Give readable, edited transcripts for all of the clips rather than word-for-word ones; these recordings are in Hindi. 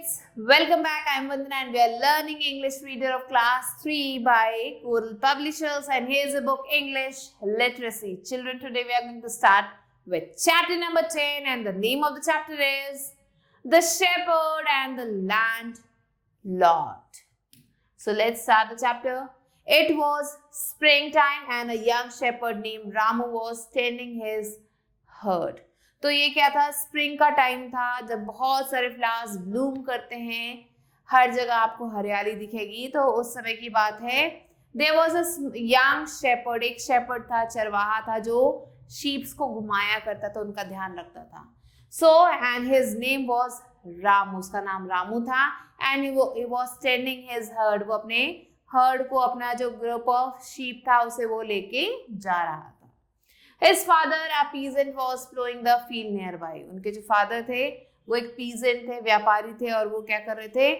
kids, welcome back. I'm Vandana and we are learning English Reader of Class 3 by Coral Publishers, and here's the book English Literacy. Children, today we are going to start with chapter number 10, and the name of the chapter is The Shepherd and the Landlord. So let's start the chapter. It was springtime and a young shepherd named Ramu was tending his herd. तो ये क्या था, स्प्रिंग का टाइम था जब बहुत सारे फ्लावर्स ब्लूम करते हैं, हर जगह आपको हरियाली दिखेगी। तो उस समय की बात है। There was a young shepherd, एक शेपर्ड था, चरवाहा था जो शीप्स को घुमाया करता था, उनका ध्यान रखता था। So and his name was Ramu, उसका नाम रामू था। And he was tending his heard, वो अपने हर्ड को, अपना जो ग्रुप ऑफ शीप था उसे वो लेके जा रहा था। His father, a peasant, was plowing the field nearby. उनके जो फादर थे वो एक पीजेंट थे, व्यापारी थे, और वो क्या कर रहे थे,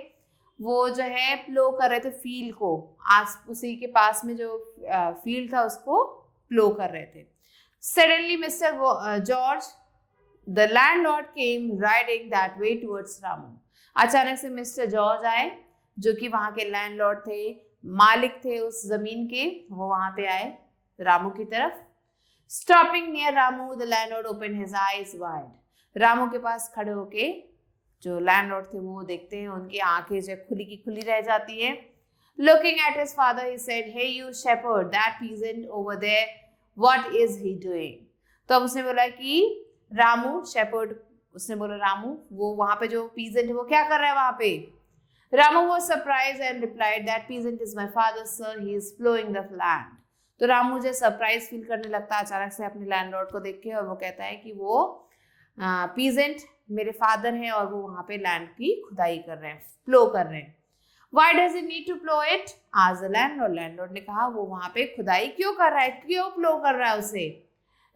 वो जो है प्लो कर रहे थे फील्ड को, आस उसी के पास में जो फील्ड था उसको प्लो कर रहे थे। Suddenly Mr. George, the landlord, came riding that way towards Ramu. अचानक से मिस्टर जॉर्ज आए, जो कि वहां के लैंडलॉर्ड थे, मालिक थे उस जमीन के, वो वहां पे आए रामू की तरफ। Stopping near Ramu, the landlord opened his eyes wide. Ramu के पास खड़े होके जो लैंडलॉर्ड थे वो देखते हैं, उनकी आंखें जो खुली की खुली रह जाती है। Looking at his father, he said, "Hey, you shepherd, that peasant over there, what is he doing?" तो अब उसने बोला कि रामू, शेपर्ड, उसने बोला रामू, वो वहां पे जो पीजेंट है वो क्या कर रहा है वहां पे। Ramu was surprised and replied, "That peasant is my father, sir. He is plowing the land." तो राम मुझे सरप्राइज फील करने लगता है अचानक से अपने लैंडलॉर्ड को देख के, और वो कहता है कि वो पीजेंट मेरे फादर हैं और वो वहां पे लैंड की खुदाई कर रहे हैं, प्लो कर रहे हैं। Why does he need to plow it? Asked the landlord. Landlord ने कहा वो वहां पे खुदाई क्यों कर रहा है, क्यों प्लो कर रहा है उसे।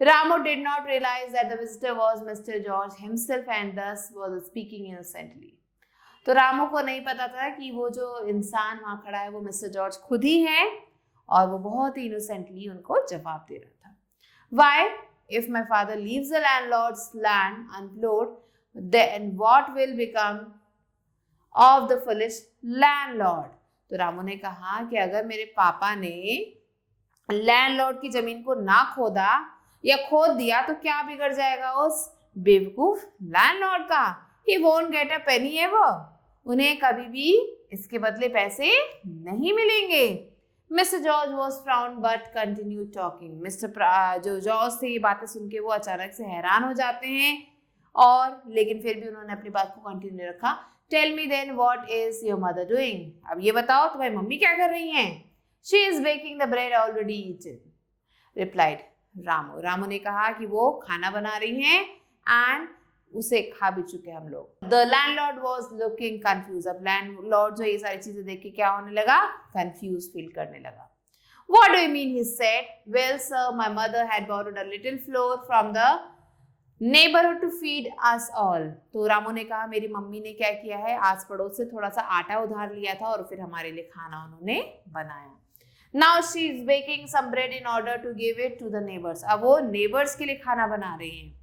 Ramu did not realize that the visitor was Mr. George himself and thus was speaking innocently. तो रामू को नहीं पता था कि वो जो इंसान वहां खड़ा है वो मिस्टर जॉर्ज खुद ही है, और वो बहुत ही इनोसेंटली उनको जवाब दे रहा था। Why, if my father leaves the landlord's land unplowed, then what will become of the foolish landlord? तो रामू ने कहा कि अगर मेरे पापा ने लैंडलॉर्ड की जमीन को ना खोदा या खोद दिया तो क्या बिगड़ जाएगा उस बेवकूफ लैंडलॉर्ड का। He won't get a penny ever. उन्हें कभी भी इसके बदले पैसे नहीं मिलेंगे। Mister George was frowned but continue talking. Mister जो जॉर्ज थे ये बातें सुन के वो अचानक से हैरान हो जाते हैं, और लेकिन फिर भी उन्होंने अपनी बात को कंटिन्यू रखा। Tell me then what is your mother doing? अब ये बताओ तुम्हारी मम्मी क्या कर रही हैं? She is baking the bread already eaten, replied Ramu. Ramu ने कहा कि वो खाना बना रही हैं एंड उसे खा भी चुके हम लोग। The landlord was looking confuse. अब लैंडलॉर्ड जो ये सारी चीजें देख के क्या होने लगा, कंफ्यूज फील करने लगा। What do you mean? He said. Well, sir, my mother had borrowed a little flour from the neighborhood to feed us all. तो रामू ने कहा मेरी मम्मी ने क्या किया है, आस पड़ोस से थोड़ा सा आटा उधार लिया था और फिर हमारे लिए खाना उन्होंने बनाया। Now she is baking some bread in order to give it to the neighbors. अब वो neighbors के लिए खाना बना रही हैं।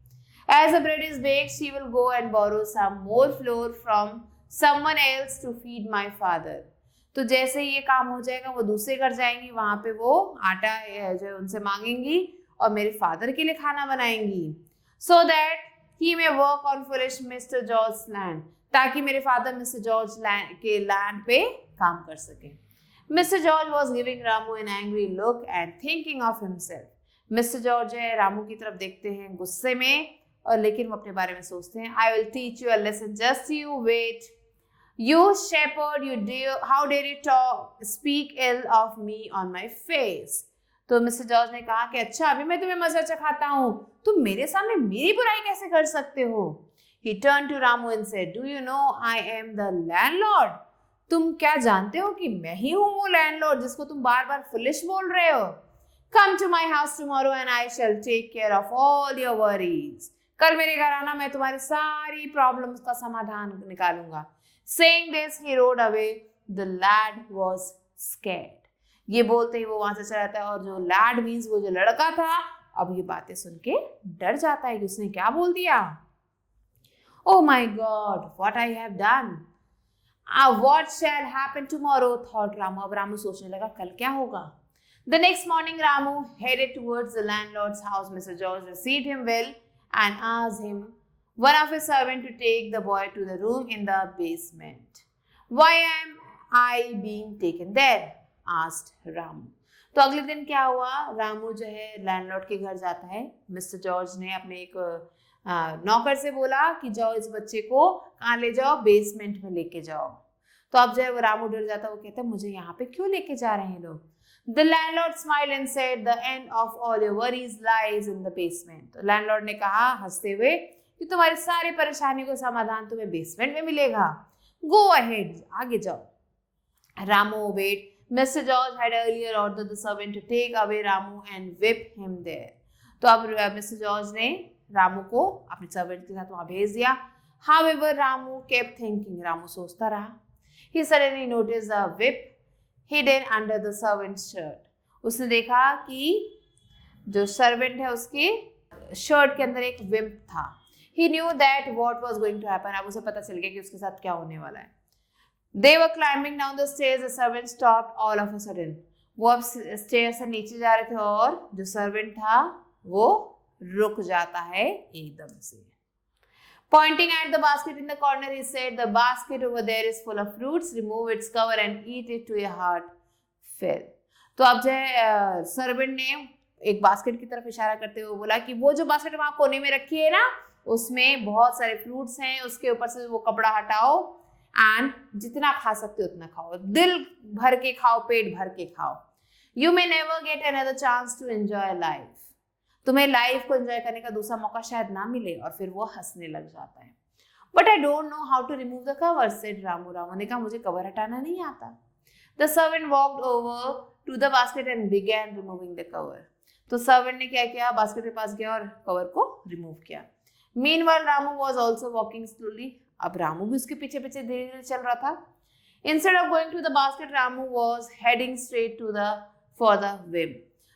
As the bread is baked, she will go and borrow some more flour from someone else to feed my father. तो जैसे ये काम हो जाएगा वो दूसरे घर जाएंगी, वहां पे वो आटा जो उनसे मांगेंगी और मेरे फादर के लिए खाना बनाएंगी। So that he may work on foolish Mr. George's land, ताकि मेरे फादर मिस्टर जॉर्ज के लैंड पे काम कर सके। Mr. George was giving Ramu an angry look and thinking of himself. Mister George है रामू की तरफ देखते हैं गुस्से में, और लेकिन वो अपने बारे में सोचते हैं। I will teach you a lesson, just you wait. You shepherd, how dare you speak ill of me on my face? तो मिस्टर जॉर्ज ने कहा कि अच्छा अभी मैं तुम्हें मजा चखाता हूँ, तुम मेरे सामने मेरी बुराई कैसे कर सकते हो। He turned to Ramu and said, Do you know I am the landlord? तुम क्या जानते हो कि मैं ही हूँ वो लैंडलॉर्ड जिसको तुम बार बार फुलिश बोल रहे हो। Come to my house tomorrow and I shall take care of all your worries. कल मेरे घर आना, मैं तुम्हारी सारी प्रॉब्लम्स का समाधान निकालूंगा। Saying this, he rode away. The lad was scared. ये बोलते ही वो वहां से चला जाता है, और जो lad means वो जो लड़का था, अब ये बातें सुन के डर जाता है कि उसने क्या बोल दिया। Oh my God, what I have done. What shall happen tomorrow? Thought Ramu. अब रामू सोचने लगा कल क्या होगा. The next morning, Ramu headed towards the landlord's house. Mr. George received him well and asked him, one of his servants, to take the boy to the room in the basement. Why am I being taken there? Asked Ramu. तो अगले दिन क्या हुआ, रामू जो है लैंडलॉर्ड के घर जाता है. मिस्टर जॉर्ज ने अपने एक नौकर से बोला कि जाओ इस बच्चे को कहाँ ले जाओ, बेसमेंट में लेके जाओ. तो अब जो है वो रामू डर जाता है, वो कहता है मुझे यहाँ पे क्यों लेके जा रहे हैं लोग. The landlord smiled and said, the end of all your worries lies in the basement. तो लैंडलॉर्ड ने कहा हंसते हुए कि तुम्हारी सारी परेशानियों का समाधान तुम्हें बेसमेंट में मिलेगा. Go ahead, आगे जाओ. Ramu obeyed. Mr. George had earlier ordered the servant to take away Ramu and whip him there. तो अब मिस्टर जॉर्ज ने रामू को अपने सर्वेंट के साथ वहां भेज दिया. However, Ramu kept thinking. Ramu सोचता रहा. He suddenly noticed a whip hidden under the servant's shirt. उसने देखा कि जो सर्वेंट है उसके शर्ट के अंदर एक whip था. He knew that what was going to happen. अब उसे पता चल गया कि उसके साथ क्या होने वाला है. They were climbing down the stairs. The servant stopped all of a sudden. वो अब स्टेयर से नीचे जा रहे थे और जो सर्वेंट था वो रुक जाता है एकदम से. Pointing at the basket in the corner, he said, the basket over there is full of fruits. Remove its cover and eat it to your heart fill. तो अब जो है सर्वेंट ने एक बास्केट की तरफ इशारा करते हुए बोला कि वो जो बास्केट वहां कोने में रखी है ना, उसमें बहुत सारे फ्रूट्स हैं, उसके ऊपर से वो कपड़ा हटाओ एंड जितना खा सकते हो उतना खाओ, दिल भर के खाओ, पेट भर के खाओ. You may never get another chance to enjoy life. तुम्हें लाइफ को एंजॉय करने का दूसरा मौका शायद ना मिले. और फिर वो हंसने लग जाता है. But I don't know how to remove the cover, said Ramu. Ramu ने कहा मुझे कवर हटाना नहीं आता. The servant walked over to the basket and began removing the cover. तो सर्वेंट ने क्या किया, बास्केट के पास गया और कवर को रिमूव किया. Meanwhile Ramu was also walking slowly. अब रामू भी उसके पीछे पीछे धीरे धीरे चल रहा था. Instead of going to the basket, Ramu was heading straight to the for the vim.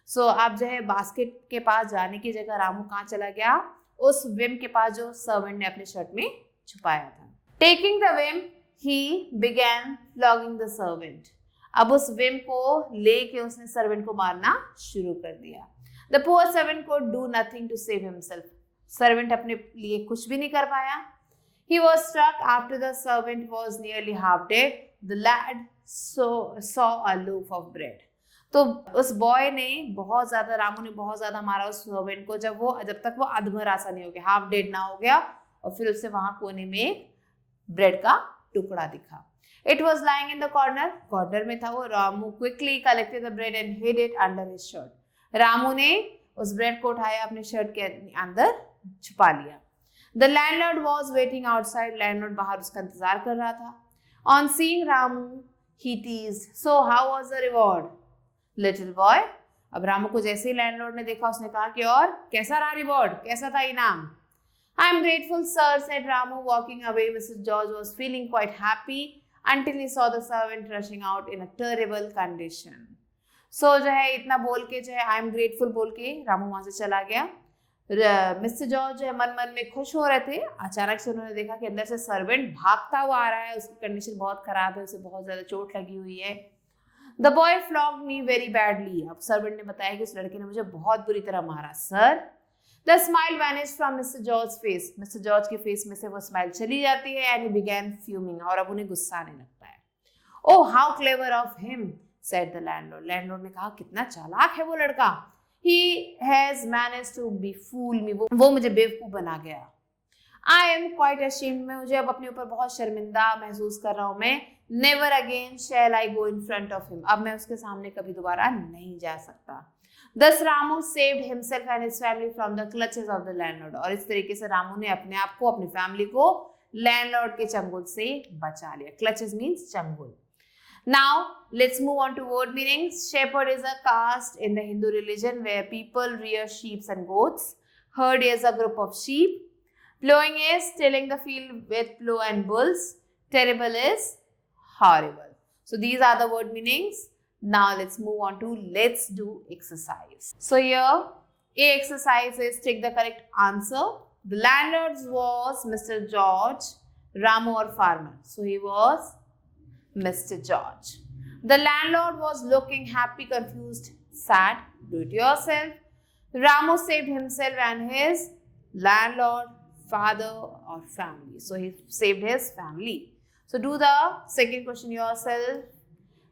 So अब जो है बास्केट के पास जाने की जगह रामू कहाँ चला गया, उस विम के पास जो सर्वेंट ने अपने शर्ट में छुपाया था. Taking the Vim, he began flogging the servant. अब उस विम को लेके उसने सर्वेंट को मारना शुरू कर दिया. The poor servant could do nothing to save himself. Servant अपने लिए कुछ भी नहीं कर पाया. He was struck after the servant was nearly half dead. The lad saw a loaf of bread. तो उस बॉय ने बहुत ज्यादा, रामू ने बहुत ज्यादा मारा उस सर्वेंट को जब तक वो अधमरा सा नहीं हो गया, हाफ डेड ना हो गया. और फिर उससे वहां कोने में ब्रेड का टुकड़ा दिखा. It was lying in the corner. Corner में था वो. Ramu quickly collected the bread and hid it under his shirt. Ramu ने उस ब्रेड को उठाया, अपने शर्ट के अंदर छुपा लिया. The landlord was waiting outside. Landlord बाहर उसका इंतजार कर रहा था. On seeing Ramu, he teased, so how was the reward, little boy? अब रामू को जैसे ही लैंडलॉर्ड ने देखा उसने कहा कि और कैसा रहा रिवॉर्ड, कैसा था इनाम. I am grateful, sir, said Ramu, walking away. Mr. George was feeling quite happy until he saw the servant rushing out in a terrible condition. So जो है इतना बोल के जो है I am grateful बोल के रामू वहां से चला गया. मिस्टर जॉर्ज मन मन में खुश हो रहे थे. अचानक से उन्होंने देखा कि अंदर से सर्वेंट भागता हुआ आ रहा है. उसकी कंडीशन बहुत खराब है, उसे बहुत ज्यादा चोट लगी हुई है. The boy flogged me very badly. अब सर्वेंट ने बताया कि उस लड़के ने मुझे बहुत बुरी तरह मारा, sir. The smile vanished from mister George face. Mister George के फेस में से वो स्माइल चली जाती है. And he began fuming. और अब उन्हें गुस्सा आने लगता है. Oh how clever of him, said the landlord. Landlord ने कहा कितना चालाक है वो लड़का. He has managed to befool me. वो मुझे बेवकूफ बना गया. I am quite ashamed. मैं मुझे अब अपने ऊपर बहुत शर्मिंदा महसूस कर रहा हूँ मैं. Never again shall I go in front of him. अब मैं उसके सामने कभी दोबारा नहीं जा सकता. Thus Ramu saved himself and his family from the clutches of the landlord. और इस तरीके से रामू ने अपने आप को, अपनी फैमिली को लैंडलॉर्ड के चंगुल से बचा लिया. Clutches means चंगुल. Now, let's move on to word meanings. Shepherd is a caste in the Hindu religion where people rear sheep and goats. Herd is a group of sheep. Plowing is tilling the field with plow and bulls. Terrible is horrible. So these are the word meanings. Now let's move on to let's do exercise. So here, A exercise is take the correct answer. The landlord was Mr. George, Ramu or farmer. So he was Mr. George. The landlord was looking happy, confused, sad. Do it yourself. Ramu saved himself and his landlord, father or family. So he saved his family. So do the second question yourself.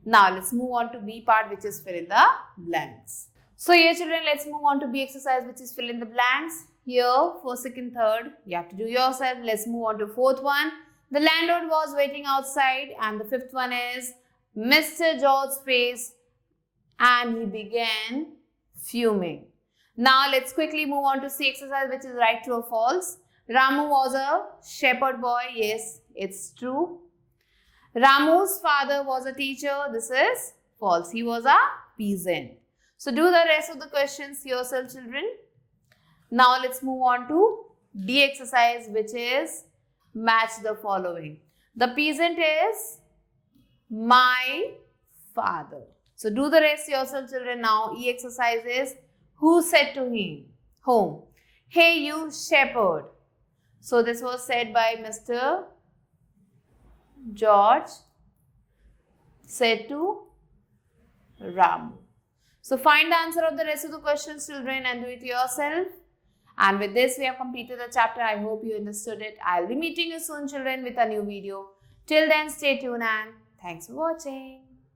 Now let's move on to B part, which is fill in the blanks. So here children, let's move on to B exercise, which is fill in the blanks. Here for second, third, you have to do yourself. Let's move on to fourth one. The landlord was waiting outside, and the fifth one is Mr. George's face and he began fuming. Now let's quickly move on to C exercise, which is right, true or false. Ramu was a shepherd boy. Yes, it's true. Ramu's father was a teacher. This is false. He was a peasant. So do the rest of the questions yourself, children. Now let's move on to D exercise, which is match the following. The peasant is my father. So do the rest yourself, children. Now E exercise is who said to him? Whom? Hey you shepherd. So this was said by Mr. George said to Ramu. So find the answer of the rest of the questions, children, and do it yourself. And with this, we have completed the chapter. I hope you understood it. I'll be meeting you soon, children, with a new video. Till then, stay tuned and thanks for watching.